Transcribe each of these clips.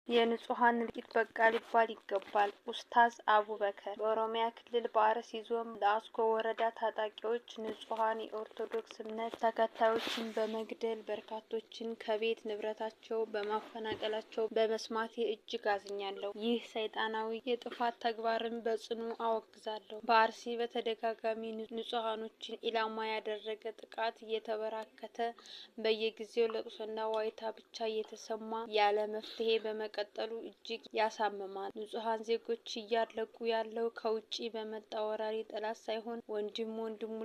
የንጹሃን እልቂት በቃ ሊባል ይገባል። ኡስታዝ አቡበከር በኦሮሚያ ክልል በአርሲ ዞን ለአስኮ ወረዳ ታጣቂዎች ንጹሃን የኦርቶዶክስ እምነት ተከታዮችን በመግደል በርካቶችን ከቤት ንብረታቸው በማፈናቀላቸው በመስማቴ እጅግ አዝኛለሁ። ይህ ሰይጣናዊ የጥፋት ተግባርን በጽኑ አወግዛለሁ። በአርሲ በተደጋጋሚ ንጹሃኖችን ኢላማ ያደረገ ጥቃት እየተበራከተ በየጊዜው ለቅሶና ዋይታ ብቻ እየተሰማ ያለ መፍትሄ በመቀጠሉ እጅግ ያሳምማል። ንጹሃን ዜጎች እያለቁ ያለው ከውጪ በመጣ ወራሪ ጠላት ሳይሆን ወንድሙ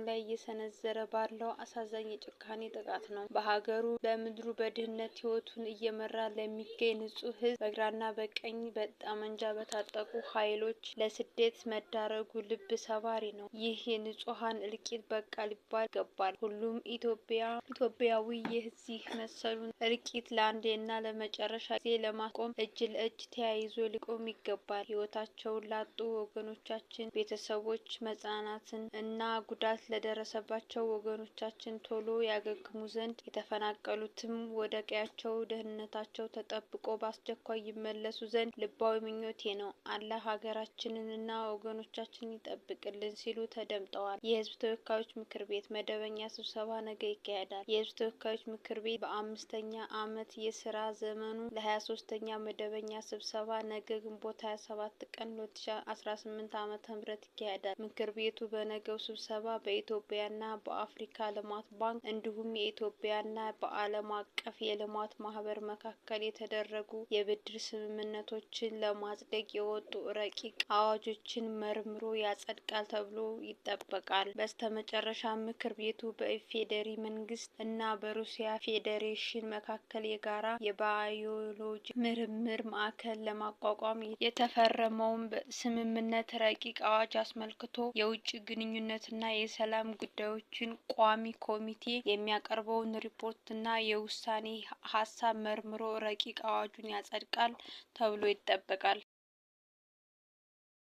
ላይ እየሰነዘረ ባለው አሳዛኝ የጭካኔ ጥቃት ነው። በሀገሩ በምድሩ በድህነት ህይወቱን እየመራ ለሚገኝ ንጹህ ህዝብ በግራና በቀኝ በጠመንጃ በታጠቁ ኃይሎች ለስደት መዳረጉ ልብ ሰባሪ ነው። ይህ የንጹሃን እልቂት በቃ ሊባል ይገባል። ሁሉም ኢትዮጵያዊ የዚህ መሰሉን እልቂት ለአንዴና ለመጨረሻ ጊዜ ለማቆም እጅ ለእጅ ተያይዞ ሊቆም ይገባል። ህይወታቸውን ላጡ ወገኖቻችን ቤተሰቦች መጽናናትን እና ጉዳት ለደረሰባቸው ወገኖቻችን ቶሎ ያገግሙ ዘንድ የተፈናቀሉትም ወደ ቀያቸው ደህንነታቸው ተጠብቆ በአስቸኳይ ይመለሱ ዘንድ ልባዊ ምኞቴ ነው። አላህ ሀገራችንንና ወገኖቻችንን ይጠብቅልን ሲሉ ተደምጠዋል። የህዝብ ተወካዮች ምክር ቤት መደበኛ ስብሰባ ነገ ይካሄዳል። የህዝብ ተወካዮች ምክር ቤት በ5ኛ ዓመት የስራ ዘመኑ ለ23ኛ መደበኛ ስብሰባ ነገ ግንቦት 27 ቀን 2018 ዓ.ም ይካሄዳል። ምክር ቤቱ በነገው ስብሰባ በኢትዮጵያና በአፍሪካ ልማት ባንክ እንዲሁም የኢትዮጵያና በዓለም አቀፍ የልማት ማህበር መካከል የተደረጉ የብድር ስምምነቶችን ለማጽደቅ የወጡ ረቂቅ አዋጆችን መርምሮ ያጸድቃል ተብሎ ይጠበቃል። በስተመጨረሻ ምክር ቤቱ በኢፌዴሪ መንግስት እና በሩሲያ ፌዴሬሽን መካከል የጋራ የባዮሎጂ ምርምር ማዕከል ለማቋቋም የተፈረመውን ስምምነት ረቂቅ አዋጅ አስመልክቶ የውጭ ግንኙነትና የሰላም ጉዳዮችን ቋሚ ኮሚቴ የሚያቀርበውን ሪፖርትና የውሳኔ ሀሳብ መርምሮ ረቂቅ አዋጁን ያጸድቃል ተብሎ ይጠበቃል።